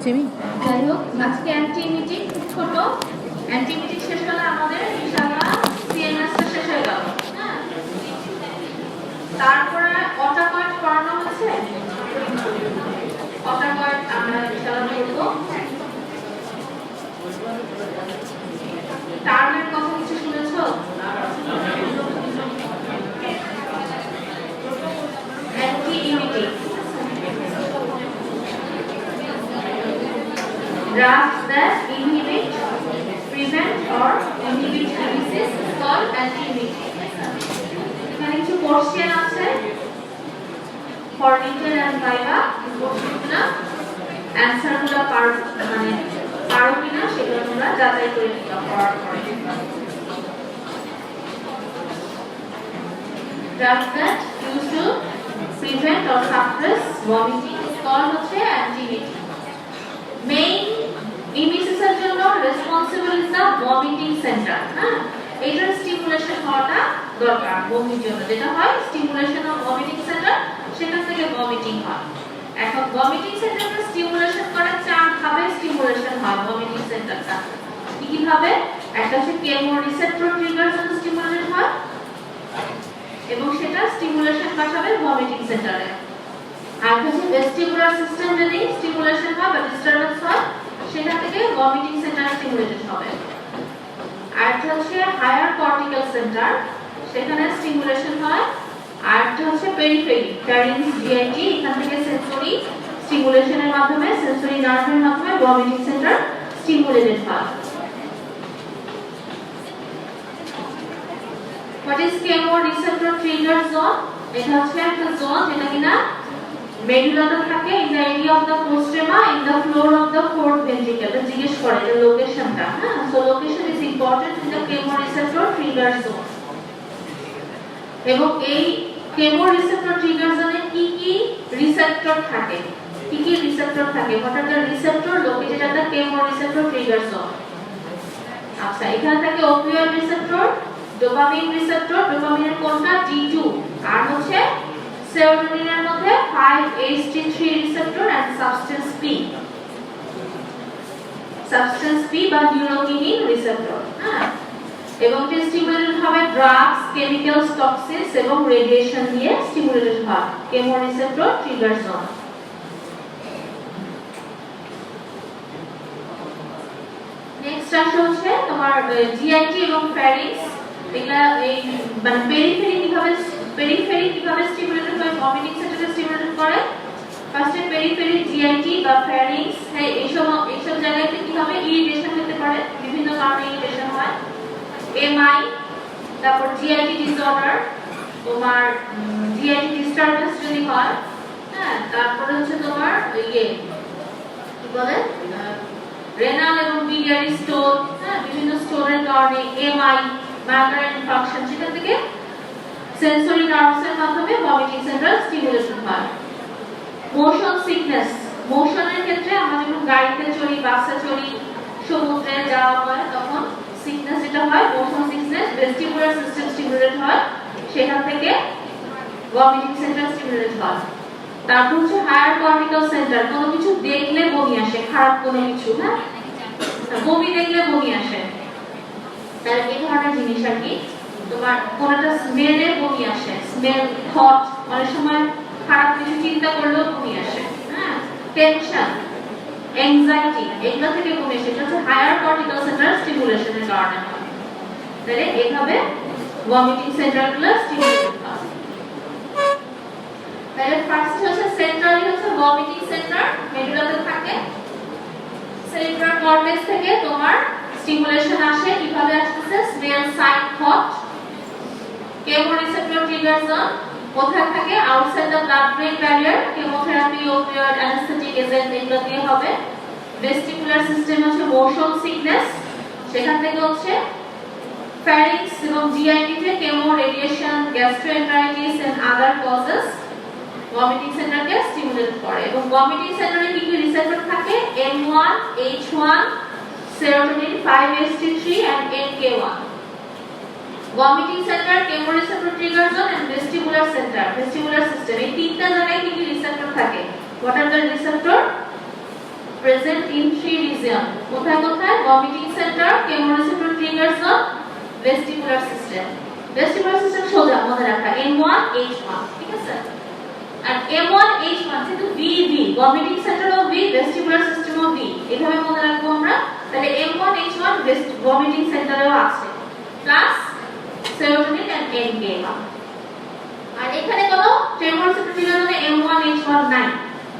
Jimmy যাই হোক আজকে অ্যান্টিমিটিং ছোট অ্যান্টিমিটিং শেষ হলে আমাদের ইনশাআল্লাহ সিএমএসটা শেষ হয়ে গেল। হ্যাঁ, তারপরে অটাকয়েড পড়ানো হচ্ছে। অটাকয়েড আমরা ইনশাআল্লাহ করব। টার্মের কথা কিছু শুনেছো? অ্যান্টিমিটিং drugs that inhibit, prevent or inhibit emesis is called anti-emetic. এখানে কিছু কোশ্চেন আছে for written and viva, কোশ্চেনগুলো অ্যানসারগুলো পারো কিনা সেগুলো তোমরা যাচাই করে নিতে পড়ার পরে। drugs that used to prevent or suppress vomiting is called হচ্ছে anti-emetic. Main emesis এর জন্য responsible is the vomiting centre. হ্যাঁ, এটার স্টিমুলেশন হওয়াটা দরকার বমির জন্য। যেটা হয় স্টিমুলেশন অফ ভমিটিং সেন্টার, সেখান থেকে ভমিটিং হয়। এখন ভমিটিং সেন্টারটা স্টিমুলেশন করে চার ভাবে স্টিমুলেশন হয় ভমিটিং সেন্টারটা। কি কি ভাবে? একটা হচ্ছে কেমোরিসেপ্টর ট্রিগার জন্য স্টিমুলেট হয় এবং সেটা স্টিমুলেশন পাঠাবে ভমিটিং সেন্টারে। আর হচ্ছে ভেস্টিবুলার সিস্টেম যদি স্টিমুলেশন হয় বা ডিস্টারবেন্স হয়, সেটা থেকে ভমিটিং সেন্টার স্টিমুলেটেড হবে। আর হচ্ছে হায়ার কর্টিক্যাল সেন্টার, সেখানে স্টিমুলেশন হয়। আর হচ্ছে পেরিফেরি ফ্যারিংস জিআইটি, এখান থেকে সেন্সরি স্টিমুলেশনের মাধ্যমে সেন্সরি নার্ভের মাধ্যমে ভমিটিং সেন্টার স্টিমুলেটেড হয়। What is chemoreceptor trigger zone? এটা হচ্ছে একটা জোন যেটা কিনা মেডুলাতে থাকে in the area of the prostrema in the floor of the fourth ventricle. জিজ্ঞেস করে যে লোকেশনটা। হ্যাঁ, so location is important in the chemoreceptor trigger zone. এবং এই chemoreceptor trigger zone এ কি কি রিসেপ্টর থাকে? কি কি রিসেপ্টর থাকে? what are the receptor located at the chemoreceptor trigger zone? আচ্ছা, এখানে থাকে opioid receptor, dopamine receptor, dopamine কোনটা? D2, আর হচ্ছে সেরোটোনিনের মধ্যে 5-HT3 receptor and substance P বা নিউরোকিনিন রিসেপ্টর। হ্যাঁ, এবং যে স্টিমুলেটেড হবে ড্রাগস, কেমিক্যালস, টক্সিনস এবং রেডিয়েশন দিয়ে স্টিমুলেটেড হয় কেমোরিসেপ্টর ট্রিগার জোন। নেক্সট আসে হচ্ছে তোমার জিআইটি এবং ফ্যারিংস। এগুলা এই মানে পেরিফেরি কিভাবে স্টিমুলেটেড হয়? ভমিটিং সেন্টারে স্টিমুলেটেড করে। ফার্স্টে পেরিফেরি জিআইটি বা ফ্যারিংস, হ্যাঁ, এইসব জায়গাতে কি হবে? ইরিটেশন হতে পারে, বিভিন্ন কারণে ইরিটেশন হয়। এমআই, তারপর জিআইটি ডিসঅর্ডার, তোমার জিআইটি ডিস্টারবেন্স যদি হয়, হ্যাঁ, তারপরে হচ্ছে তোমার কি বলে রেনাল এবং biliary স্টোন, হ্যাঁ, বিভিন্ন স্টোনের কারণে এমআই মাইগ্রেন ইনফেকশন, সেখান থেকে সেন্সরি নার্ভসের মাধ্যমে ভমিটিং সেন্টার স্টিমুলেশন হয়। মোশন সিকনেস, মোশনের ক্ষেত্রে আমরা যখন গাড়িতে চড়ি, বাসে চড়ি, সমুদ্রে যাওয়া হয়, তখন সিকনেস যেটা হয় motion sickness, vestibular system stimulate হয়, সেখান থেকে ভমিটিং সেন্টার স্টিমুলেট হয়। তারপর হচ্ছে হায়ার কর্টিক্যাল সেন্টার, কোনো কিছু দেখলে বমি আসে, খারাপ কোনো কিছু, হ্যাঁ, বমি দেখলে বমি আসে, তাহলে এই ধরনের জিনিস আর কি। তোমার কোনটা স্মেলে বমি আসে, স্মেল, থট, অনেক সময় খারাপ কিছু চিন্তা করলেও বমি আসে, হ্যাঁ, টেনশন, অ্যাংজাইটি, এগুলো থেকে বমি আসে। এটা হচ্ছে হায়ার কর্টিক্যাল সেন্টার স্টিমুলেশনের কারণে হয়। তাহলে এইভাবে ভমিটিং সেন্টারগুলো স্টিমুলেট হয়। তাহলে ফার্স্ট হচ্ছে সেন্ট্রালি হচ্ছে ভমিটিং সেন্টার, মেডুলাতে থাকে। সেরিব্রাল কর্টেক্স থেকে তোমার স্টিমুলেশন আসে, কিভাবে আসছে? Smell, sight, thought. Chemoreceptor trigger zone কোথায় থাকে? Outside the blood brain barrier. Chemotherapy, opioid, anaesthetic agent এগুলো দিয়ে হবে। ভেস্টিবুলার সিস্টেম হচ্ছে মোশন সিকনেস, সেখান থেকে হচ্ছে ফ্যারিংস এবং জিআইটি তে chemo, radiation, gastroenteritis and other causes vomiting সেন্টারকে স্টিমুলেট করে। এবং ভমিটিং সেন্টারে কি কি রিসেপ্টর থাকে? M1, H1, serotonin, 5-HT3 and NK1. vomiting center, chemoreceptor trigger zone and vestibular center, vestibular system, এই তিনটা জায়গায় কি কি রিসেপ্টর থাকে? what are the receptor present present in 3 region কোথায় কোথায় vomiting center chemoreceptor trigger zone vestibular system সোজা মনে রাখা M1 H1 ঠিক আছে আর M1 H1 যেহেতু VV vomiting center of V vestibular system of V এভাবে মনে রাখবো আমরা তাহলে M1 H1 vomiting center এও আছে প্লাস serotonin and NK1 আর এখানে কোনো chemoreceptor trigger zone M1 H1 নাই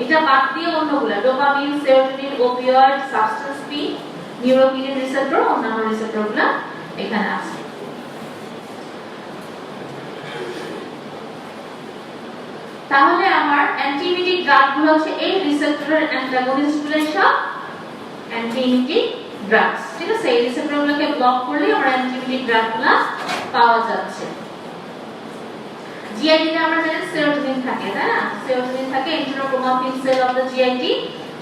এটা বাদ দিয়ে অন্যগুলা dopamine serotonin opioid substance P neurokinin receptor অন্যান্য রিসেপ্টরগুলো এখানে আছে তাহলে আমার অ্যান্টিমিটিক ড্রাগগুলো হচ্ছে এই রিসেপ্টরের অ্যান্টাগনিস্টগুলো সব অ্যান্টিমিটিক ড্রাগস ঠিক আছে এই রিসেপ্টরগুলোকে ব্লক করলে আমরা অ্যান্টিমিটিক ড্রাগগুলো পাওয়া যাচ্ছে GIT তে আমরা জানি সেরোটোনিন থাকে তাই না সেরোটোনিন থাকে এন্টেরোক্রোমাটিন সেল অফ দ্য GIT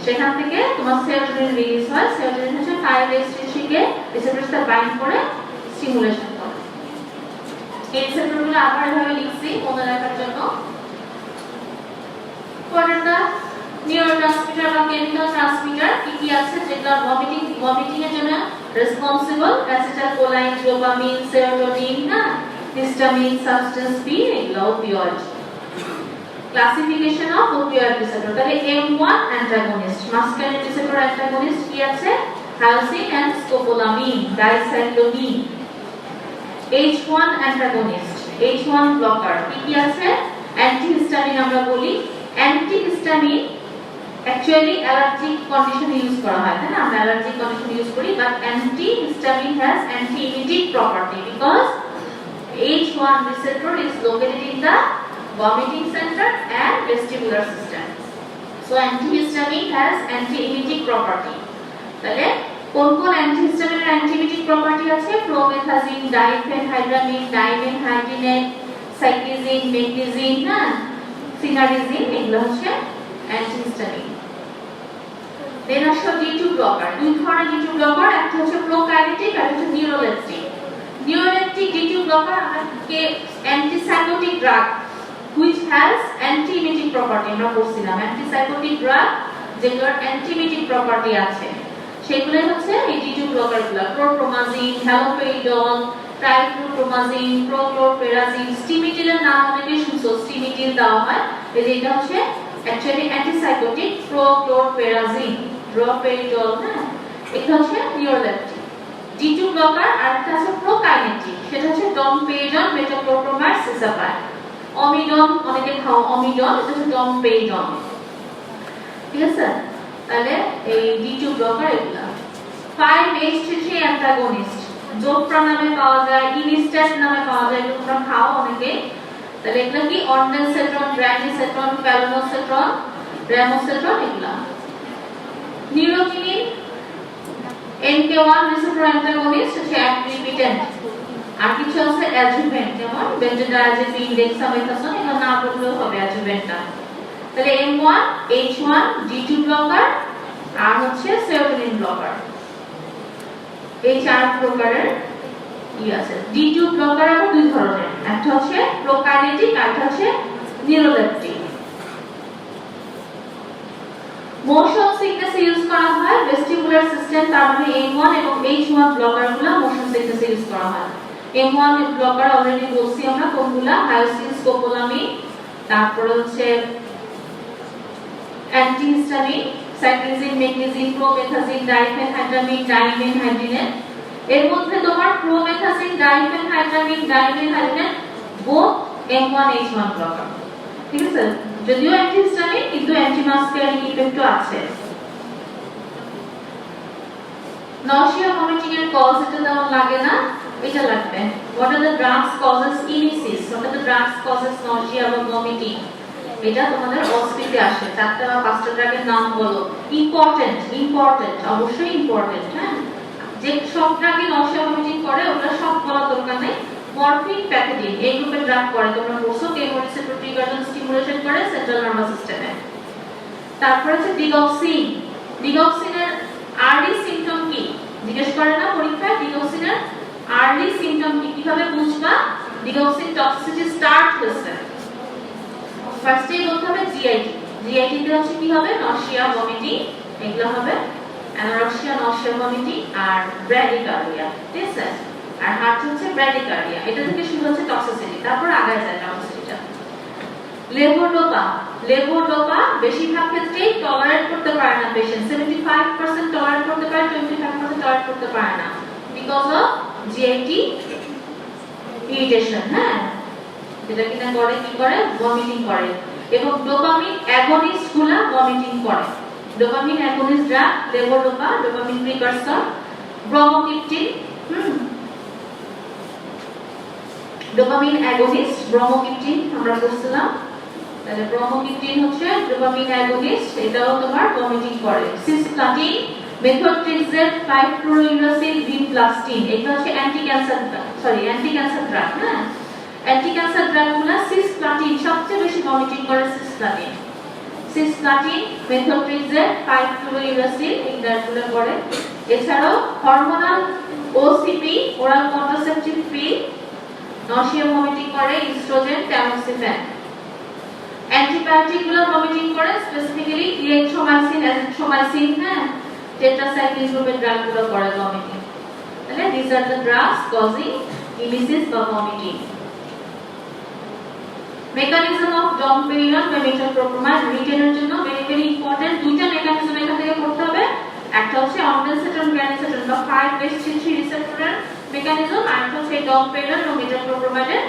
সেখান থেকে তোমার সেরোটোনিন রিলিজ হয় সেরোটোনিন হচ্ছে 5-HT3 কে রিসেপ্টরের সাথে বাইন্ড করে স্টিমুলেশন করে এই রিসেপ্টরগুলো আবার এভাবে লিখছি মনে রাখার জন্য পরেরটা নিউরোট্রান্সমিটার বা কেমিক্যাল ট্রান্সমিটার কি আছে যেগুলো ভমিটিং এর জন্য রেসপন্সিবল অ্যাসিটাইলকোলাইন ডোপামিন সেরোটোনিন না histamine substance P এগুলো opioid classification of opioid receptor তাহলে M1 antagonist muscarinic receptor antagonist কি আছে hyoscine and scopolamine dicyclomine H1 antagonist H1 blocker কি আছে antihistamine আমরা বলি antihistamine actually allergic condition use করা হয় তাই না আমরা allergic condition ইউজ করি but antihistamine has anti-emetic property because H1 receptor is located in the vomiting center and vestibular system. So antihistamine has anti-emetic property. তাহলে কোন কোন antihistamine এর anti-emetic property আছে promethazine, diphenhydramine, dimenhydrinate, cyclizine, meclizine না cinnarizine এগুলো হচ্ছে antihistamine. Then আসো D2 blocker. দুই ধরনের D2 blocker একটা হচ্ছে prokinetic আর একটা হচ্ছে neuroleptic. Neuroleptic D2 blocker আমাকে antipsychotic drug which has anti-emetic property আমরা বলছিলাম antipsychotic drug যেগুলোর anti-emetic property আছে সেগুলো হচ্ছে এই D2 blocker গুলো chlorpromazine, haloperidol, triflupromazine, prochlorperazine, stimitol এর নাম অনেকে শুনছো stimitol দেওয়া হয় এই যে এটা হচ্ছে actually antipsychotic prochlorperazine, droperidol হ্যাঁ এটা হচ্ছে neuroleptic D2 blocker আর একটা আছে prokinetic সেটা হচ্ছে domperidone metoclopramide cisapride omidon অনেকে খাও omidon এটা হচ্ছে domperidone ঠিক আছে তাহলে এই D2 blocker এগুলা 5-HT3 antagonist জোপ্রা নামে পাওয়া যায় ইনিস্ট্যাট নামে পাওয়া যায় তোমরা খাও অনেকে তাহলে এগুলা কি ondansetron granisetron falnosetron ramosetron এগুলা নিউরোকিনিন NK1 receptor antagonist হচ্ছে aprepitant আর কিছু আছে adjuvant যেমন benzodiazepine dexamethasone এগুলো না বললেও হবে adjuvant টা তাহলে M1 H1 D2 blocker আর হচ্ছে serotonin blocker এই চার প্রকারের কি আছে D2 blocker আবার দুই ধরনের একটা হচ্ছে prokinetic আর একটা হচ্ছে neuroleptic মোশন সিকনেস ইউজ করা হয় ভেস্টিবুলার সিস্টেম তার মানে M1 এবং H1 ব্লকার গুলো মোশন সিকনেস ইউজ করা হয় M1 ব্লকার অলরেডি বলছি আমরা কোনগুলা হায়োসিন স্কোপোলামিন তারপর হচ্ছে অ্যান্টিহিস্টামিন সাইক্লিজিন মেগনেসিন প্রোমেথাজিন ডাইফেনহাইড্রামিন ডাইমেনহাইড্রিনেট এর মধ্যে তোমার promethazine diphenhydramine dimenhydrinate both M1 H1 blocker ঠিক আছে যদিও অ্যান্টিহিস্টামিন কিন্তু অ্যান্টিমাস্কারিক ইফেক্টও আছে nausea vomiting এর কজ এটা তেমন লাগে না এটা লাগবে what are the drugs causes emesis what are the drugs causes nausea or vomiting এটা তোমাদের অস্পিতে আসে চারটা বা পাঁচটা ড্রাগের নাম বলো ইম্পর্টেন্ট অবশ্যই ইম্পর্টেন্ট হ্যাঁ যে সব ড্রাগই nausea vomiting করে ওটা সব বলা দরকার নেই মরফিন প্যাকেজিং এই গ্রুপের ড্রাগ করে তোমরা পড়ছো কেমোরিসেপ্টর ট্রিগার স্টিমুলেশন করে সেন্ট্রাল নার্ভাস সিস্টেমে তারপর আছে ডিগক্সিনের আর্লি সিম্পটম কি জিজ্ঞেস করে না পরীক্ষায় ডিগক্সিনের আর্লি সিম্পটম কি কিভাবে বুঝবা ডিগক্সিন টক্সিসিটি স্টার্ট হচ্ছে ফার্স্টে বলতে হবে জিআইটি তে হচ্ছে কি হবে nausea vomiting এগুলো হবে অ্যানোরেক্সিয়া, নশিয়া, ভমিটিং আর ব্র্যাডিকার্ডিয়া, ঠিক আছে? আর হার্ট হচ্ছে ব্র্যাডিকার্ডিয়া। এটা থেকে শুরু হচ্ছে টক্সিসিটি, তারপর আগায় যায় টক্সিসিটিটা। লেভোডোপা বেশিরভাগ ক্ষেত্রেই টলারেট করতে পারে না পেশেন্ট, 75% টলারেট করতে পারে, 25% টলারেট করতে পারে না, বিকজ অফ জিআইটি ইরিটেশন। হ্যাঁ, যেটা কিনা করে কি করে, ভমিটিং করে। এবং ডোপামিন অ্যাগনিস্ট গুলা ভমিটিং করে। Dopamine agonist drug levodopa, dopamine precursor bromocriptine. Dopamine agonist bromocriptine আমরা বলছিলাম। তাহলে ব্রমোকিপটিন হচ্ছে ডোপামিন অ্যাগনিস্ট, এটাও তোমার ভমিটিং করে। সিসপ্লাটিন, মেথোট্রেক্সেট, 5-fluorouracil, ভিনপ্লাস্টিন, এগুলো হচ্ছে অ্যান্টি ক্যান্সার ড্রাগ। হ্যাঁ, অ্যান্টি ক্যান্সার ড্রাগগুলো সিসপ্লাটিন সবচেয়ে বেশি ভমিটিং করে। সিসপ্লাটিন, মেথোট্রেক্সেট, 5-fluorouracil এই ড্রাগগুলো করে। এছাড়াও hormonal OCP, oral contraceptive pill, nausea vomiting করে, ইস্ট্রোজেন, ট্যামোক্সিফেন। অ্যান্টিবায়োটিক গুলো ভমিটিং করে, স্পেসিফিক্যালি ইলেক্ট্রোমাইসিন, অ্যাজিথ্রোমাইসিন, হ্যাঁ, টেট্রাসাইক্লিন গ্রুপের ড্রাগগুলো করে ভমিটিং। তাহলে these are the drugs causing emesis বা vomiting. মেকানিজম অফ ডমপেরিনন বা মেট্রোপ্রোপামাইড রিটেনের জন্য ভেরি ভেরি ইম্পর্টেন্ট দুইটা মেকানিজম এখান থেকে পড়তে হবে। একটা হচ্ছে অনডেনসেটন গ্রানিসেটন বা 5-HT3 রিসেপ্টরের মেকানিজম, আর একটা হচ্ছে ডমপেরিনন ও মেট্রোপ্রোপামাইডের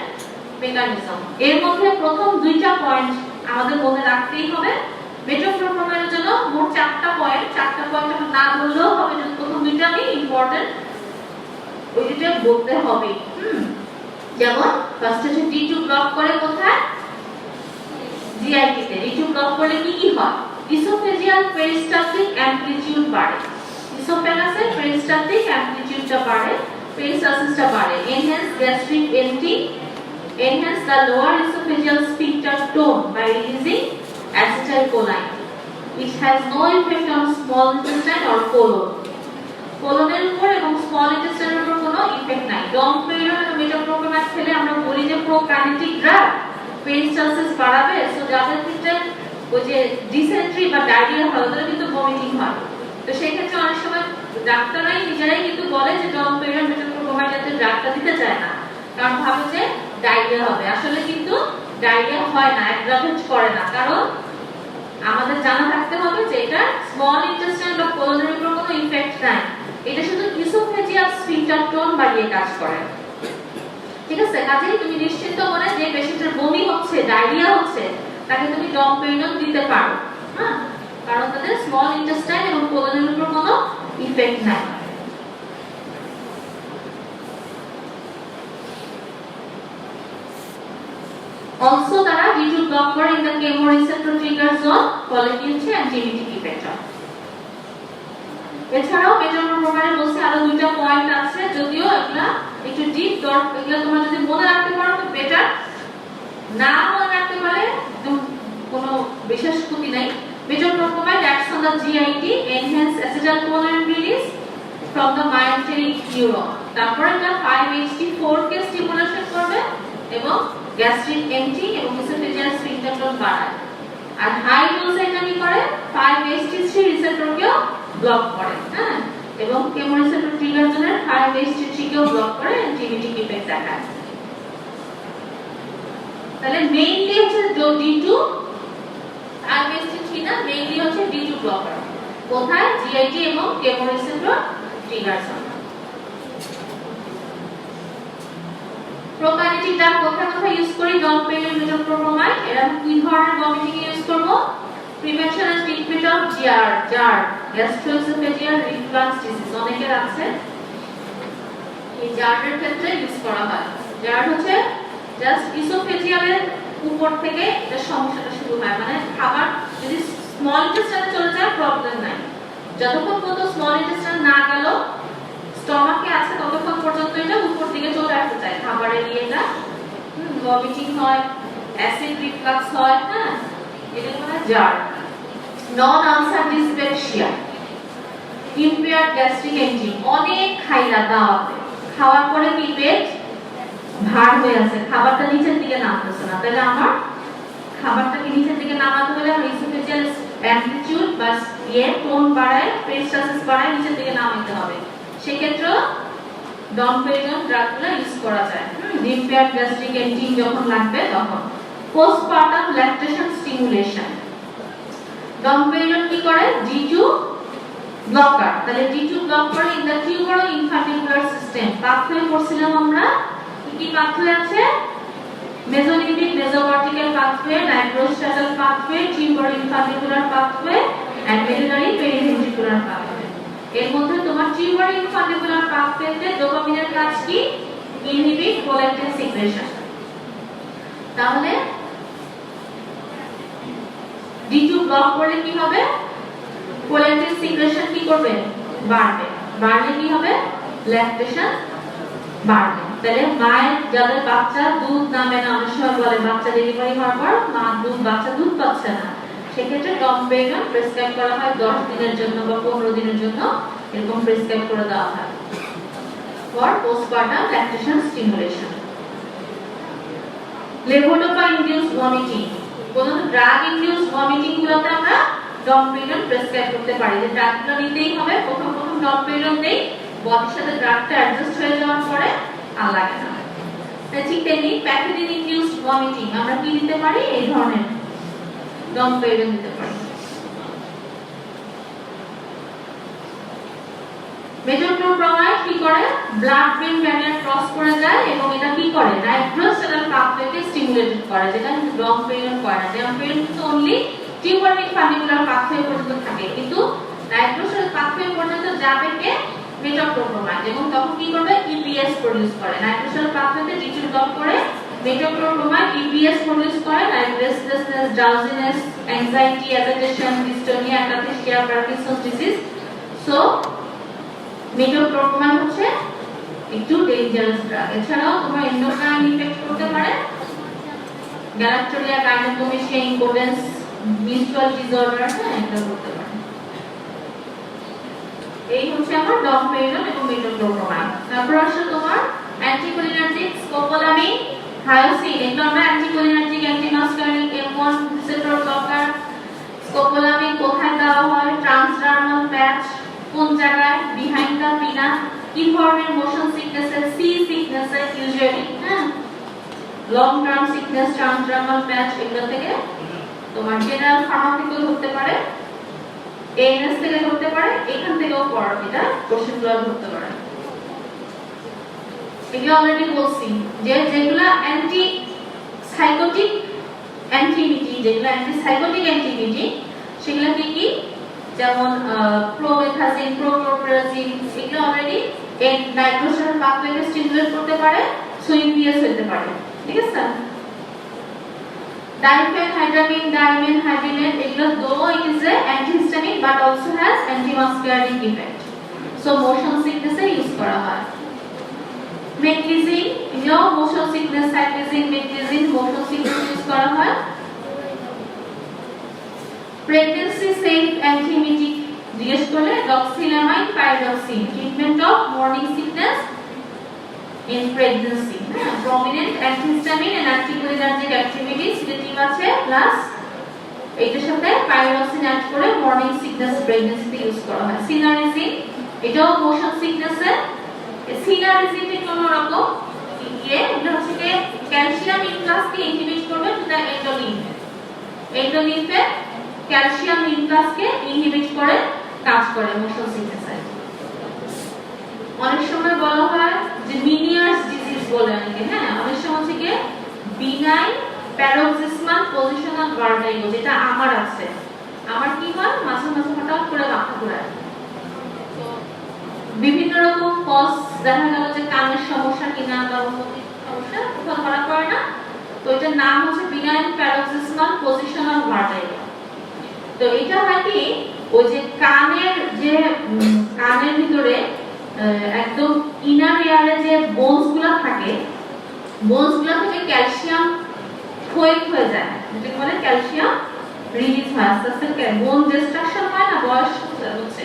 মেকানিজম। এর মধ্যে প্রথম দুইটা পয়েন্ট আমাদের মনে রাখতেই হবে। মেট্রোপ্রোপামাইডের জন্য মোট 4টা পয়েন্ট আমরা না বললেও হবে, যদি প্রথম দুইটা আমি ইম্পর্টেন্ট ওই দুটো বলতে হবে। যেমন ফার্স্ট হচ্ছে D2 ব্লক করে কোথায়, জিআইটি তে। D2 ব্লক করলে কি কি হয়, ইসোফেজিয়াল পেরিস্টালটিক অ্যামপ্লিটিউড বাড়ে, ইসোফেগাসের পেরিস্টালটিক অ্যামপ্লিটিউডটা বাড়ে, পেরিস্টালসিসটা বাড়ে। Enhance gastric empty, enhance the lower esophageal sphincter tone by releasing acetylcholine. It has no effect on small intestine or colon. কোলনের উপর এবং স্মল ইন্টেস্টাইনের উপর কোনো ইফেক্ট নাই। ডমপেরিনন এবং মেট্রোপ্রোপামাইড খেলে আমরা বলি যে প্রোকাইনেটিক ড্রাগ, পেরিস্টালসিস বাড়াবে। সো যাদের ক্ষেত্রে ওই যে ডিসেন্ট্রি বা ডায়রিয়া হয়, ওদের কিন্তু ভমিটিং হয়। তো সেই ক্ষেত্রে অনেক সময় ডাক্তাররাই নিজেরাই কিন্তু বলে যে ডমপেরিনন মেট্রোপ্রোপামাইড জাতীয় ড্রাগটা দিতে চায় না, কারণ ভাবে যে ডায়রিয়া হবে। আসলে কিন্তু ডায়রিয়া হয় না, অ্যাগ্রাভেট করে না, কারণ আমাদের জানা থাকতে হবে যে এটা স্মল ইন্টেস্টাইন বা কোলনের উপর কোনো ইফেক্ট নাই, এটা শুধু ইসোফেজিয়াল স্ফিংটার টোন বাড়িয়ে কাজ করে। ঠিক আছে, কাজেই তুমি নিশ্চিন্ত মনে যে পেশেন্টের বমি হচ্ছে, ডায়রিয়া হচ্ছে, তাকে তুমি ডমপেরিনন দিতে পারো। হ্যাঁ, কারণ তাদের স্মল ইন্টেস্টাইন এবং কোলনের উপর কোনো ইফেক্ট নাই। Also তারা D2 block করে in the chemoreceptor trigger zone, ফলে কি হচ্ছে অ্যান্টিমিটিক ইফেক্ট হয়। এছাড়াও মেট্রোপ্রোপামাইডের বলছে আরো দুইটা পয়েন্ট আছে, যদিও এগুলা একটু ডিপ ডট, এগুলা তোমরা যদি মনে রাখতে পারো তো বেটার, না মনে রাখতে পারলে কোনো বিশেষ ক্ষতি নাই। মেট্রোপ্রোপামাইড acts on the GIT, enhance acetylcholine release from the myenteric neuron। তারপরে এটা 5-HT4 কে স্টিমুলেশন করবে এবং গ্যাস্ট্রিক এমটি এবং ইসোফেজিয়াল স্ফিংটার টোন বাড়ায়। আর হাই ডোজে এটা কি করে, 5-HT3 রিসেপ্টরকেও ব্লক করে। হ্যাঁ, এবং কেমোরিসেপ্টর ট্রিগার জোনের 5-HT3 কেও ব্লক করে, অ্যান্টিমিটিক ইফেক্ট দেখায়। তাহলে মেইনলি হচ্ছে D2, 5-HT3 না, মেইনলি হচ্ছে D2 ব্লকার। কোথায়, জিআইটি এবং chemoreceptor trigger zone. Prokinetic drug কোথায় কোথায় ইউজ করি, ডমপেরিনন, মেট্রোপ্রোপামাইড। এরা দুই ধরনের ভমিটিং ইউজ করব। Prevention and treatment of GERD gastroesophageal reflux disease, অনেকের আছে, এই জারের ক্ষেত্রে ইউজ করা হয়। জার হচ্ছে জাস্ট ইসোফেজিয়ালের উপর থেকে এটা সমস্যাটা শুরু হয়, মানে খাবার যদি স্মল ইন্টেস্টাইনে চলে যায় প্রবলেম নাই, যতক্ষণ পর্যন্ত স্মল ইন্টেস্টাইন না গেল স্টমাকে আছে ততক্ষণ পর্যন্ত এটা উপর দিকে চলে আসতে চায় খাবারের ইয়েটা, ভমিটিং হয়, অ্যাসিড রিফ্লাক্স হয়। হ্যাঁ, এটা মানে জার। নন আলসার ডিসপেপসিয়া, ইম্পেয়ার্ড গ্যাস্ট্রিক এনজিম, অনেক খাইলা দাওয়াতে, খাওয়ার পরে কি পেট ভার হয়ে আছে, খাবারটা নিচের দিকে নামতেছে না, তাহলে আমার খাবারটাকে নিচের দিকে নামাতে হলে আমার ইসোফেজিয়াল অ্যামপ্লিটিউড বা টোন বাড়ায়, পেরিস্টালসিস বাড়ায়, নিচের দিকে নামাইতে হবে। সেক্ষেত্রে ডমপেরিডন ড্রাগগুলো ইউজ করা যায়। রিপেয়ার গ্যাস্ট্রিক এন্টিং যখন লাগবে তখন। পোস্টপার্টাম ল্যাকটেশন স্টিমুলেশন, ডমপেরিডন কি করে? D2 blocker. তাহলে D2 ব্লক করে in the tuberoinfundibular system. Pathway পড়ছিলাম আমরা, কি পাথওয়ে আছে? Mesolimbic mesocortical pathway, nigrostriatal pathway, tuberoinfundibular pathway and medullary periventricular pathway. এর মধ্যে তোমার টিউবারো ইনফান্ডিবুলার পাথওয়েতে ডোপামিনের কাজ কি? Inhibit prolactin secretion. তাহলে D2 ব্লক করলে কি হবে? প্রোল্যাক্টিন সিক্রেশন কি করবে? বাড়বে। বাড়লে কি হবে? ল্যাকটেশন বাড়বে। তাহলে মায়ের যাদের বাচ্চা দুধ নামে না, অনেক সময় বলে বাচ্চা ডেলিভারি হওয়ার পর বাচ্চা দুধ পাচ্ছে না, সেক্ষেত্রে ডমপেরিডন প্রেসক্রাইব করা হয় 10 দিনের জন্য বা 15 দিনের জন্য, এরকম প্রেসক্রাইব করে দেওয়া হয় for postpartum lactation stimulation. Levodopa induced vomiting, কোন ড্রাগ ইনডিউসড ভমিটিং গুলোতে আমরা ডমপেরিডন প্রেসক্রাইব করতে পারি। যে ড্রাগগুলো নিতেই হবে, প্রথম ডমপেরিডন দেই, বডির সাথে ড্রাগটা অ্যাডজাস্ট হয়ে যাওয়ার পরে আর লাগে না। ঠিক তেমনি প্যাথোজেন ইনডিউসড ভমিটিং আমরা কি দিতে পারি? এই ধরনের ডমপেরিডন দিতে পারি। মেটোক্লোপ্রোমাইড কি করে? ব্লাড ব্রেন ব্যারিয়ার ক্রস করে যায় এবং এটা কি করে? নাইট্রোস্ট্যাটাল পাথওয়েকে স্টিমুলেটেড করে, যেটা ডমপেরিডন করে না। ডমপেরিডন কিন্তু অনলি টিউবারো ইনফান্ডিবুলার পাথওয়ে পর্যন্ত থাকে, কিন্তু নাইট্রোস্ট্যাটাল পাথওয়ে পর্যন্ত যাবে কে? মেটোক্লোপ্রোমাইড। এবং তখন কি করবে? ইপিএস প্রোডিউস করে। নাইট্রোস্ট্যাটাল পাথওয়েতে D2 ব্লক করে মেটোক্লোপ্রোমাইড ইপিএস প্রোডিউস করে, restlessness, drowsiness, anxiety, agitation, dystonia, akathisia, Parkinson's disease. So metoclopramide হচ্ছে একটু ডেঞ্জারাস ড্রাগ। এছাড়াও তোমার এন্ডোক্রাইন ইফেক্ট করতে পারে, গ্যালাক্টোরিয়া, গাইনোকোমেশিয়া, ইম্পোটেন্স, মিনস্ট্রুয়াল ডিসঅর্ডার, এটা করতে পারে। এই হচ্ছে আমার ডমপেরিডন এবং মেটোক্লোপ্রোমাইড। তারপর আসলে তোমার অ্যান্টিকোলিনার্জিক, স্কোপোলামিন, হায়োসিন, এগুলো আমরা anticholinergic, antimuscarinic, M1 receptor blocker. Scopolamine কোথায় দেওয়া হয়? Transdermal patch. কোন জায়গায়? Behind the pinna. কি ধরনের? মোশন সিকনেসে, সি সিকনেসে usually, long term sickness, transdermal patch, এগুলো থেকে তোমার জেনারেল ফার্মা থেকেও ধরতে পারে, এএনএস থেকে ধরতে পারে, এখান থেকেও এটা কোশ্চেনগুলো ধরতে পারে। এগুলো অলরেডি বলছি যে যেগুলা অ্যান্টি সাইকোটিক অ্যান্টিমিটি, যেগুলো অ্যান্টি সাইকোটিক অ্যান্টিমিটি, সেগুলো কি কি? যেমন প্রোমেথাজিন, প্রোক্লোরপ্রাজিন, এগুলো অলরেডি এই নাইট্রোস্ট্যাটাল পাথওয়েকে স্টিমুলেট করতে পারে, সো ইপিএস হতে পারে। ঠিক আছে? Diphenhydramine, dimenhydrinate, এগুলো though it is a antihistamine but also has antimuscarinic effect, so motion sickness A use করা হয়। মেট্রিজিন, এগুলো motion sickness, সাইক্লিজিন, মেট্রিজিন motion sickness use করা হয়। pregnancy safe antiemetic জিজ্ঞেস করলে doxylamine, pyridoxine, treatment of morning sickness in pregnancy, prominent antihistamine and anticholinergic activity sedative আছে, plus এইটার সাথে পাইরোক্সিন অ্যাড করে মর্নিং সিকনেস প্রেগন্যান্সিতে ইউজ করা হয়। সিনারিজিন, এটাও মোশন সিকনেসে। সিনারিজিন এর কোন রকম এটা হচ্ছে যে ক্যালসিয়াম ইনফ্লাক্সকে ইনহিবিট করবে টু দা এন্ডোলিম্ফ। এন্ডোলিম্ফে ক্যালসিয়াম ইনফ্লাক্সকে ইনহিবিট করে কাজ করে মোশন সিকনেসে। অনেক সময় বলা হয় যে মিনিয়ার্স ডিজিজ বলে অনেকে, অনেক সময় হচ্ছে কি বিনাইন প্যারোক্সিসমাল পজিশনাল ভার্টিগো, যেটা আমার আছে। আমার কি হয়? মাঝে মাঝে হঠাৎ করে মাথা ঘোরায়। তো বিভিন্ন রকম কজ, দেখা গেল যে কানের সমস্যা কিনা বা অন্য সমস্যা, কোথাও ধরা পড়ে না, তো এটার নাম হচ্ছে বিনাইন প্যারোক্সিসমাল পজিশনাল ভার্টিগো। তো এটা হয় কি, ওই যে কানের ভিতরে একদম ইনার এয়ারে যে বোনস গুলা থাকে, বোনস গুলা থেকে ক্যালসিয়াম ক্ষয় হয়ে যায়, যেটাকে বলে ক্যালসিয়াম রিলিজ হয়। আস্তে আস্তে বোন ডিস্ট্রাকশন হয় না, বয়স হচ্ছে,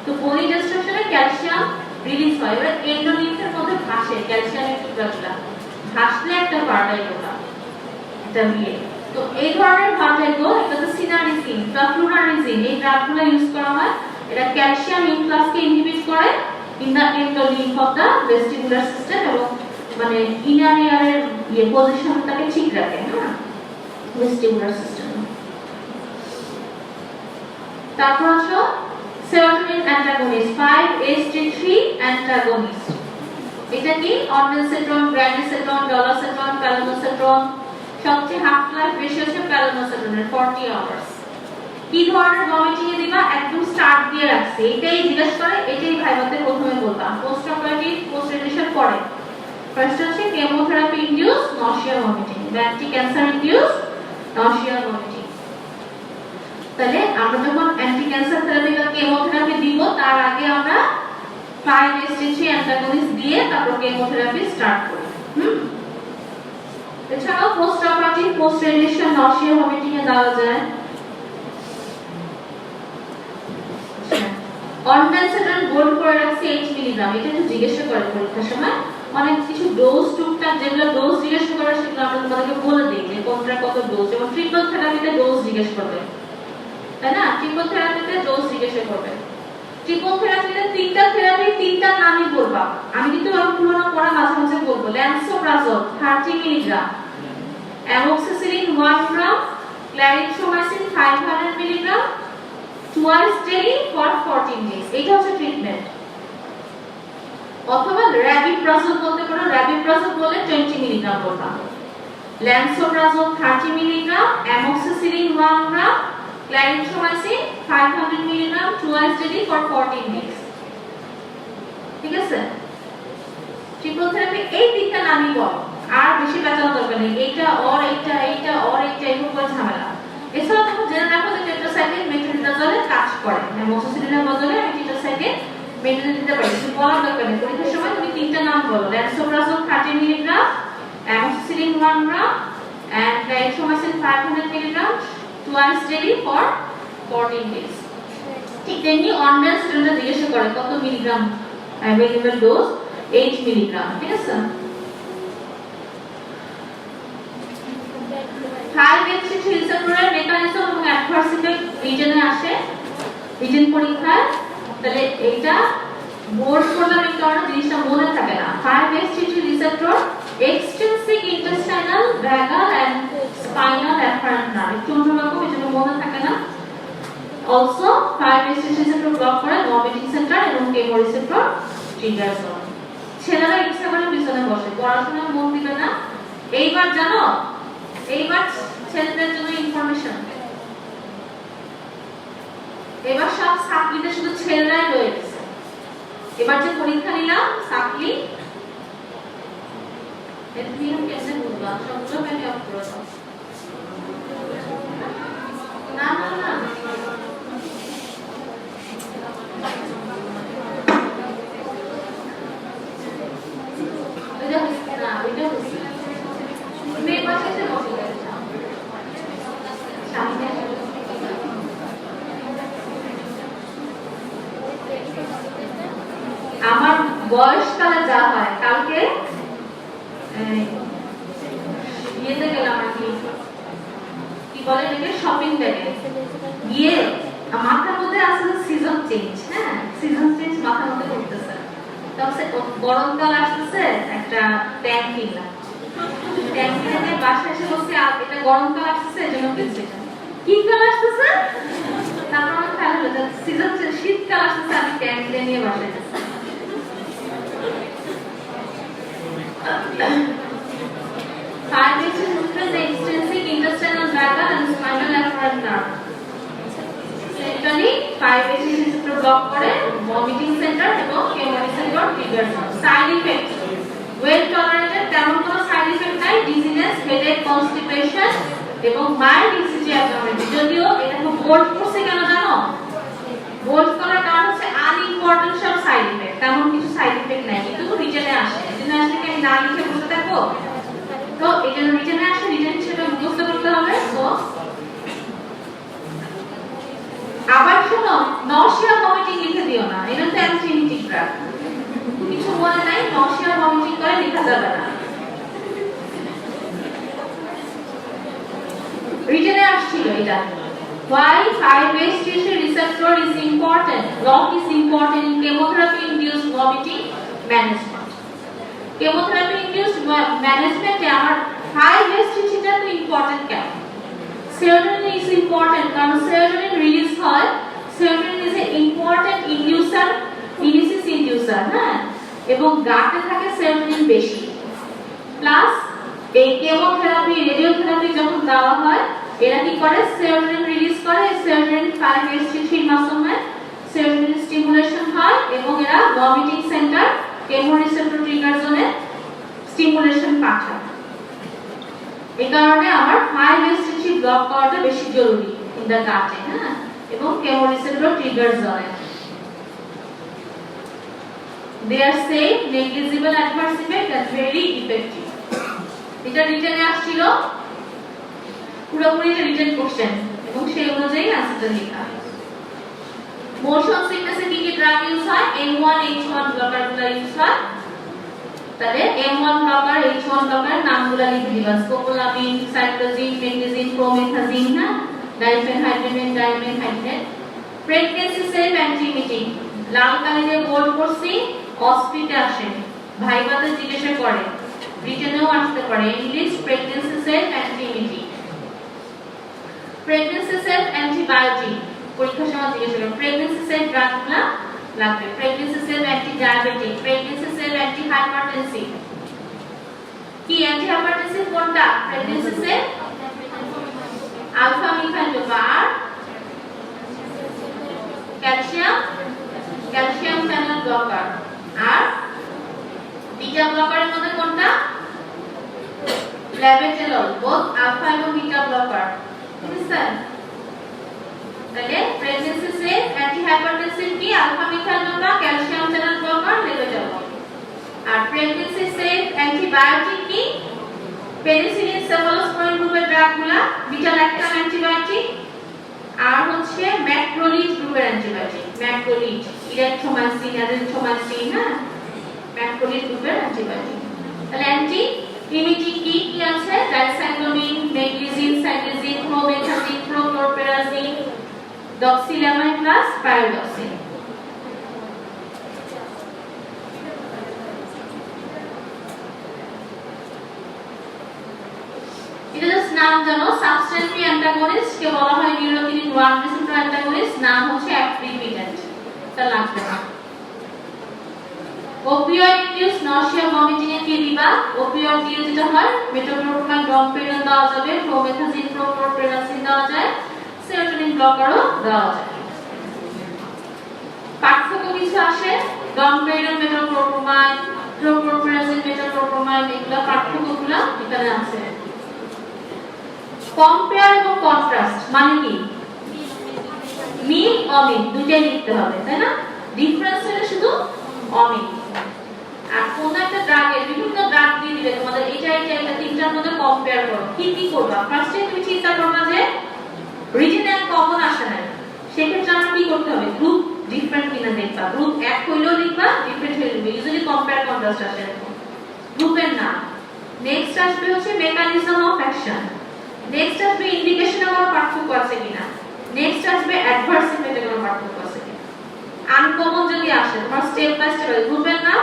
তো বোন ডিস্ট্রাকশনে ক্যালসিয়াম রিলিজ হয়। এবার এন্ডোলিম্ফের মধ্যে ভাসে ক্যালসিয়ামের টুকরাগুলা, ভাসলে একটা ভার্টিগো এটা বিয়ে। তো তো এই ধরনের ভার্টাইগো এটাতে সিনারিসিন বা ফ্লুনারিসিন এই ড্রাগগুলো ইউজ করা হয়। এটা ক্যালসিয়াম ইনফ্লাক্সকে ইনহিবিট করে in the endolymph of the vestibular system এবং মানে ইনার ইয়ারের পজিশনটাকে ঠিক রাখে, হ্যাঁ, ভেস্টিবুলার সিস্টেম। তারপর আছে সেরোটোনিন অ্যান্টাগনিস্ট 5-HT3 অ্যান্টাগনিস্ট। এটা কি অনডেনসেট্রন, গ্র্যান্ডেসেট্রন, ডলাসেট্রন, প্যালানোসেট্রন। সবচেয়ে হাফ লাইফ বেশি হচ্ছে প্যালানোসেট্রনের 40 আওয়ার্স। কি ধরনের ভমিটিং এ দিবা একদম স্টার্ট দিয়ে রাখছি, এটাই জিজ্ঞেস করে, এটাই ভাইবাতে প্রথমে বলবা, পোস্ট অপারেটিভ পোস্ট রেডিয়েশন পরে। ফার্স্ট হচ্ছে chemotherapy induce nausea vomiting, anti cancer induce nausea vomiting. তাহলে আমরা যখন অ্যান্টি ক্যান্সার থেরাপি বা কেমোথেরাপি দিব তার আগে আমরা 5-HT3 অ্যান্টাগনিস্ট দিয়ে তারপর কেমোথেরাপি স্টার্ট করি। এছাড়াও post operative post radiation nausea vomiting এ দেওয়া যায়। অনডেনসেট্রন গোল্ড করে রাখছি 8 মিলিগ্রাম। এটা একটু জিজ্ঞাসা করে পরীক্ষার সময় অনেক কিছু ডোজ টুকটাক যেগুলো ডোজ জিজ্ঞাসা করে সেগুলো আমরা তোমাদেরকে বলে দিই যে কোনটা কত ডোজ। যেমন ট্রিপল থেরাপিতে ডোজ জিজ্ঞেস করবে, তাই না? ট্রিপল থেরাপিতে ডোজ জিজ্ঞাসা করবে। ট্রিপল থেরাপিতে তিনটা থেরাপি তিনটা নামই বলবা। আমি কিন্তু তুলনা করা মাঝে মাঝে বলবো। Lansoprazole 30 milligram, amoxicillin 1 gram, clarithromycin 500 milligram, twice daily for 14 days। এটা হচ্ছে ট্রিটমেন্ট। অথবা র্যাবিপ্রাজল বলতে পারো, র্যাবিপ্রাজল বলে 20 মিলিগ্রাম বলবা। Lansoprazole 30 milligram, amoxicillin 1 gram, clarithromycin 500 milligram, twice daily for 14 days। ঠিক আছে? ট্রিপল থেরাপি এই তিনটা নামই বলো, আর বেশি পেঁচানো দরকার নেই। এইটা অর এইটা, এইটা অর এইটা, এরকম করে ঝামেলা। এছাড়া তুমি জেনে রাখো যে টেট্রাসাইক্লিন মেথিলনিডাজলে কাজ করে, অ্যামোক্সিসিলিনের বদলে আমি টেট্রাসাইক্লিন মেনটেন দিতে পারি। কিছু বলার দরকার নেই। পরীক্ষার সময় তুমি তিনটা নাম বলো, lansoprazole 30 milligram, amoxicillin 1 gram and ক্ল্যারিক্সোমাইসিন 500 milligram, twice daily for 14 days। ঠিক তেমনি অনডেনসেট্রনটা জিজ্ঞাসা করে কত মিলিগ্রাম অ্যাভেলেবল ডোজ, 8 মিলিগ্রাম। ঠিক আছে? 5-HT3 রিসেপ্টরের মেকানিজম এবং অ্যাডভার্স ইফেক্ট রিজনে আসে, রিজন পরীক্ষায়। তাহলে এটা বোর্ড করলাম এই কারণে জিনিসটা মনে থাকে না। 5-HT3 receptor extrinsic intestinal, vagal and spinal afferent nerve, একটু অন্যরকম, এজন্য মনে থাকে না। অলসো 5-HT3 রিসেপ্টর ব্লক করে ভমিটিং সেন্টার এবং কেমোরিসেপ্টর ট্রিগার জোন। ছেলেরা ইচ্ছা করে পিছনে বসে, পড়াশোনায় মন দিবে না। এইবার জানো, এইবার ছেলেদের জন্য ইনফরমেশন, এবার সব সাপ্লিতে শুধু ছেলেরাই রয়েছে। এবার যে পরীক্ষা নিলাম সাপ্লি, এর নিয়ম কেমনে বুঝবা? সবগুলো মেনে অফ করে দাও। না না না, ওইটা হচ্ছে না, ওইটা হচ্ছে মেয়ে পাশে বসে গেছে সামনে। আমার বয়স কালে যা হয়, কালকে ইয়েতে গেলাম আর কি বলে এটাকে, শপিং ব্যাগে গিয়ে মাথার মধ্যে আসলে সিজন চেঞ্জ, হ্যাঁ সিজন চেঞ্জ মাথার মধ্যে করতেছে। তারপরে গরমকাল আসতেছে, একটা ট্যাঙ্ক কিনলাম। ট্যাঙ্ক কিনে বাসায় এসে বলছি এটা গরমকাল আসতেছে এজন্য কিনছি। কি কাল আসতেছে? তারপর আমার খেয়াল হলো সিজন চেঞ্জ, শীতকাল আসতেছে, আমি ট্যাঙ্ক কিনে নিয়ে বাসায় গেছি। Extrinsic intestinal vagal and spinal afferent nerve. Centrally 5-HT receptor block করে vomiting center এবং chemoreceptor trigger zone. Side effects well tolerated, তেমন কোনো side effect নাই, dizziness, headache, constipation এবং mild ECG abnormality। যদিও এটা খুব বোল্ড করছে কেন জানো? বোল্ড করার কারণ হচ্ছে আনইম্পর্টেন্ট সব সাইড ইফেক্ট, তেমন কিছু সাইড ইফেক্ট নাই, কিন্তু রিটেনে আসে। রিটেনে আসলে কি আমি না লিখে বসে থাকবো? তো এটা রিটেনে আসে, রিটেন হিসেবে মুখস্থ করতে হবে। তো আবার শোনো, নশিয়া ভমিটিং লিখে দিও না, এটা তো অ্যান্টিনিটিক ড্রাগ। কিছু মনে নাই, নশিয়া ভমিটিং করে লেখা যাবে না। Why 5-HT3 receptor is important? Block is important in chemotherapy-induced vomiting management. Chemotherapy-induced management এ আমার 5-HT3 টা তো ইম্পর্টেন্ট কেন? Serotonin is important কারণ serotonin রিলিজ হয়. Serotonin is an important inducer, mimesis inducer, হ্যাঁ? এবং গাটে থাকে serotonin বেশি. প্লাস এই কেমোথেরাপি, রেডিওথেরাপি যখন দেওয়া হয় এরা কি করে সেরোটোনিন রিলিজ করে, সেরোটোনিন 5-HT3 এর মাধ্যমে সেরোটোনিন স্টিমুলেশন হয় এবং এরা ভমিটিং সেন্টার কেমোরিসেপ্টর ট্রিগার জোনে স্টিমুলেশন পাঠায়। এই কারণে আমার 5-HT3 ব্লক করাটা বেশি জরুরি ইন দা গাটে, হ্যাঁ, এবং কেমোরিসেপ্টর ট্রিগার জোনে। They are safe, negligible adverse effect and very effective. এটা রিটেনে আসছিল, পুরোপুরি রিটেন কোশ্চেন এবং সেই অনুযায়ী আনসারটা লেখা। মোশন সিকনেসে কি কি ড্রাগ ইউজ হয়? M1 H1 ব্লকার গুলো ইউজ হয়। তাহলে M1 ব্লকার, H1 ব্লকার নামগুলো লিখে দিবা। স্কোপোলামিন, সাইক্লোজিন, মেগনেজিন, প্রোমেথাজিন, না diphenhydramine, dimenhydrinate. Pregnancy safe antiemetic, লাল কালিতে বোর্ড করছি, অসপিতে আসে, ভাইবাতে জিজ্ঞাসা করে, রিটেনেও আসতে পারে। English pregnancy safe antiemetic. Pregnancy safe antibiotic পরীক্ষার সময় জিজ্ঞাসা করে। প্রেগন্যান্সি সেফ ড্রাগগুলো লাগবে। Pregnancy safe antidiabetic, pregnancy safe antihypertensive. কি অ্যান্টি হাইপারটেনসিভ কোনটা? প্রেগন্যান্সি সেফ আলফা মিথাইল আর ক্যালসিয়াম চ্যানেল ব্লকার। আর বিটা ব্লকারের মধ্যে কোনটা? ল্যাবেটেলল, বোথ আলফা এবং বিটা ব্লকার। ঠিক আছে? তাহলে প্রেগন্যান্সি সেফ অ্যান্টি হাইপারটেনসিভ কি? Alpha methyl blocker, calcium channel blocker, labetalol. আর প্রেগন্যান্সি সেফ অ্যান্টিবায়োটিক কি? পেনিসিলিন, সেফালোস্পোরিন গ্রুপের ড্রাগগুলা, বিটা ল্যাকটাম অ্যান্টিবায়োটিক, আর হচ্ছে ম্যাক্রোলিড গ্রুপের অ্যান্টিবায়োটিক। ম্যাক্রোলিড, ইরেথ্রোমাইসিন, অ্যাজিথ্রোমাইসিন, হ্যাঁ, ম্যাক্রোলিড গ্রুপের অ্যান্টিবায়োটিক। তাহলে অ্যান্টি ইমিটিক কি কি আছে? Dicyclomine, meclizine, cyclizine, promethazine, prochlorperazine, doxylamine plus pyridoxine. এটা জাস্ট নাম জানো। সাবস্টেন্সি অ্যান্টাগনিস্ট কে বলা হয় নিউরোকিনিন 1 রিসেপ্টর অ্যান্টাগনিস্ট, নাম হচ্ছে অ্যাপ্রিপিডেন্ট। এটা লাগবে না। ওপিওয়েড ইউজ নশিয়া ভমিটিং এ কি দিবা? ওপিওয়েড দিয়ে যেটা হয় মেটোক্লোপ্রোমাইন, ডমপেরিডন দেওয়া যাবে, প্রোমেথাজিন, প্রোক্লোরপেরাজিন দেওয়া যায়, সেরোটোনিন ব্লকারও দেওয়া যায়। পার্থক্য কিছু আসে, ডমপেরিডন মেটোক্লোপ্রোমাইন, প্রোক্লোরপেরাজিন মেটোক্লোপ্রোমাইন, এগুলা পার্থক্যগুলো এখানে আছে। কম্পেয়ার এবং কন্ট্রাস্ট মানে কি? মিল অমিল দুইটাই লিখতে হবে, তাই না? ডিফারেন্স হলো শুধু অমিল। আর কোন একটা ড্রাগের বিভিন্ন ড্রাগ দিয়ে দিবে তোমাদের, এটা তিনটার মধ্যে কম্পেয়ার করো। কি কি করবা? ফার্স্টে তুমি চিন্তা করবা যে রিজিনাল কমন আসে না, সেক্ষেত্রে আমরা কি করতে হবে? গ্রুপ ডিফারেন্ট কিনা দেখবা। গ্রুপ এক হইলেও লিখবা, ডিফারেন্ট হইলেও লিখবা। ইউজুয়ালি কম্পেয়ার কন্ট্রাস্ট আসে এরকম। গ্রুপের নাম। নেক্সট আসবে হচ্ছে মেকানিজম অফ অ্যাকশন। নেক্সট আসবে ইন্ডিকেশনে কোনো পার্থক্য আছে কিনা। নেক্সট আসবে অ্যাডভার্স ইফেক্টে কোনো পার্থক্য আছে কিনা। আনকমন যদি আসে তোমার স্টেপ বাই স্টেপ গ্রুপের নাম,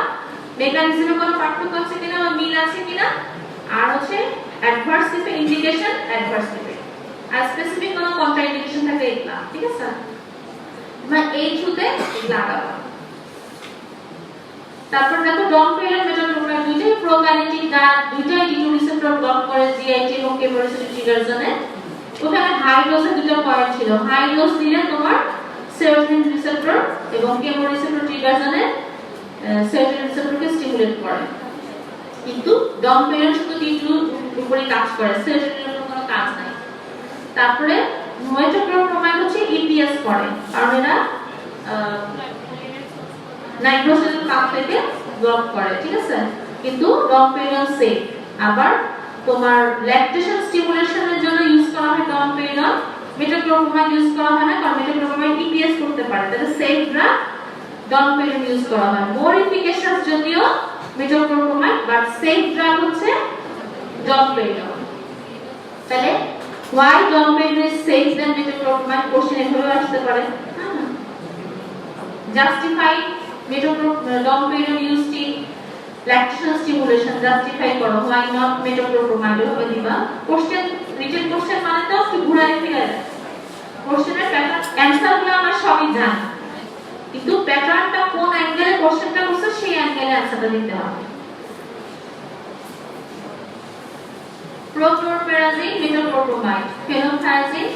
মেকানিজমে কোনো পার্থক্য আছে কিনা বা মিল আছে কিনা, আর হচ্ছে adverse effect, indication, adverse effect. আর স্পেসিফিক কোনো কন্ট্রাইন্ডিকেশন থাকলে এগুলা, ঠিক আছে? মানে এই থ্রুতে লাগাবো। তারপর দেখো ডমপেরিডন মেটোক্লোপ্রোমাইন দুইটাই প্রোকাইনেটিক ড্রাগ, দুইটাই ডিটু রিসেপ্টর ব্লক করে জিআইটি এবং কেমোরিসেপ্টর ট্রিগার জোনে। ওখানে হাই ডোজে দুটো পয়েন্ট ছিল। হাই ডোজ দিলে তোমার সেরোটোনিন রিসেপ্টর এবং কেমোরিসেপ্টর ট্রিগার জোনে সেরোটোনিন রিসেপ্টরকে স্টিমুলেট করে। কিন্তু ডমপেরিডন শুধু ডিটুর উপরে কাজ করে, সেরোটোনিনের কোনো কাজ নাই। তারপরে মেটোক্লোপ্রোমাইন হচ্ছে ইপিএস করে, কারণ এরা নাইট্রোজেনের পাথওয়েকে ব্লক করে, ঠিক আছে? কিন্তু ডমপেরিডন সেফ। আবার তোমার ল্যাকটেশন স্টিমুলেশনের জন্য ইউজ করা হয় ডমপেরিডন, মেটোক্লোপ্রোমাইন ইউজ করা হয় না, কারণ মেটোক্লোপ্রোমাইন ইপিএস করতে পারে। তাহলে সেফ ড্রাগ ডমপেরিডন ইউজ করা হয়। মোর এফিকাসিয়াস যদিও মেটোক্লোপ্রোমাইন, বাট সেফ ড্রাগ হচ্ছে ডমপেরিডন। তাহলে why domperidone is safe than metoclopramide question এভাবে আসতে পারে justify domperidone used in lactation stimulation justify করো why not metoclopramide হবে দিবা কোশ্চেন রিটেন কোশ্চেন মানে তো কি ঘুরায় ফিরে কোশ্চেনের প্যাটার্ন অ্যানসারগুলো আমরা সবই জানি কিন্তু প্যাটার্নটা কোন অ্যাঙ্গেলে কোশ্চেনটা করছে সেই অ্যাঙ্গেলে অ্যানসারটা দিতে হবে prochlorperazine metoclopramide phenothiazine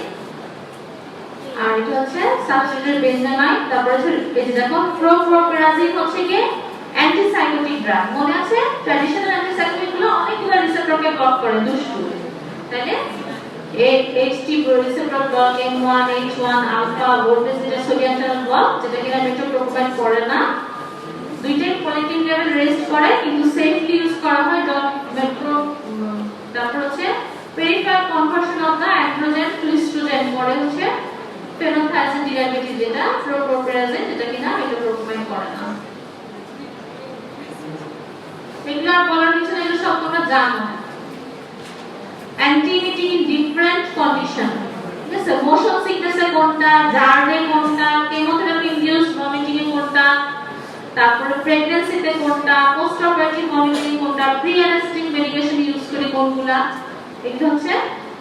আর এটা হচ্ছে সাবস্টিটিউটেড বেনজামাইড তারপর হচ্ছে এই যে দেখো prochlorperazine হচ্ছে কি অ্যান্টিসাইকোটিক ড্রাগ মনে আছে ট্র্যাডিশনাল অ্যান্টিসাইকোটিক গুলো অনেকগুলো রিসেপ্টরকে ব্লক করে দুষ্টু তাইলে HT receptor block M1 H1 alpha voltage যেটা সোডিয়াম চ্যানেল ব্লক যেটা কিনা metoclopramide করে না দুইটাই পলিটিক লেভেল রেস্ট করে কিন্তু সেফলি ইউজ করা হয় মেট্রো তারপর হচ্ছে peripheral conversion of the androgen to oestrogen পরে হচ্ছে ফেনোথায়াজিন ডেরিভেটিভ যেটা prochlorperazine যেটা কিনা metoclopramide করে না এগুলো আর বলার কিছু নেই এগুলো সব তোমরা জানো অ্যান্টিমিটি ইন ডিফারেন্ট কন্ডিশন ঠিক আছে মোশন সিকনেস এ কোনটা জার্নে কোনটা কেমোথেরাপি ইনডিউসড ভমিটিং এ কোনটা তারপরে প্রেগন্যান্সিতে কোনটা পোস্ট অপারেটিভ ভমিটিং কোনটা প্রি অ্যানেস্থেটিক মেডিকেশন ইউজ করে কোনগুলা এগুলো হচ্ছে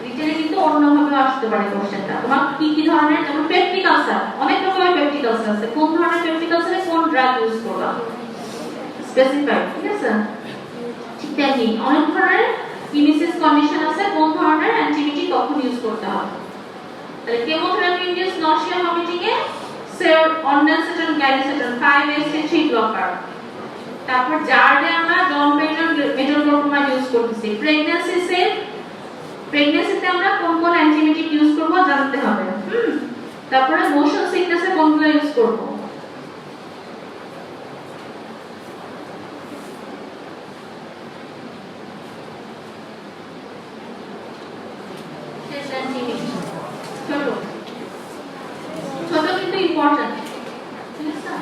রিটেনে কিন্তু অন্যভাবে আসতে পারে কোশ্চেনটা তোমার কি কি ধরনের যেমন পেপটিক আলসার অনেক রকমের পেপটিক আলসার আছে কোন ধরনের পেপটিক আলসারে কোন ড্রাগ ইউজ করবা স্পেসিফাই ঠিক আছে ঠিক তেমনি অনেক ধরনের ইমিসিস কন্ডিশন আছে কোন ধরনের অ্যান্টিবিটি কখন ইউজ করতে হবে তাহলে কেমোথেরাপি ইনডিউস নশিয়া ভমিটিং এ সের অনডেনসেটন গ্যালিসেটন 5-HT3 ব্লকার তারপর জার্ডে আমরা domperidone metoclopramide ইউজ করতেছি প্রেগন্যান্সিতে আমরা কোন কোন অ্যান্টিবিটিক ইউজ করব জানতে হবে তারপরে মোশন সিকনেসে কোনগুলো ইউজ করব ছোট কিন্তু ইম্পর্টেন্ট ঠিক আছে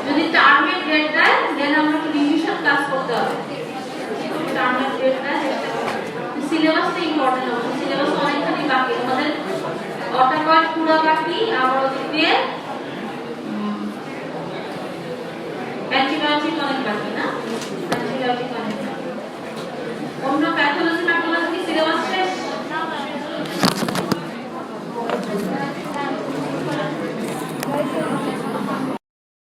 যদি টার্মে গ্রেড দেয় দেন আমরা একটু রিভিশন ক্লাস করতে হবে টার্মে গ্রেড দেয় সিলেবাসটা ইম্পর্টেন্ট হবে সিলেবাস অনেকখানি বাকি আমাদের অটোকয়েড পুরো বাকি আবার ওদিক দিয়ে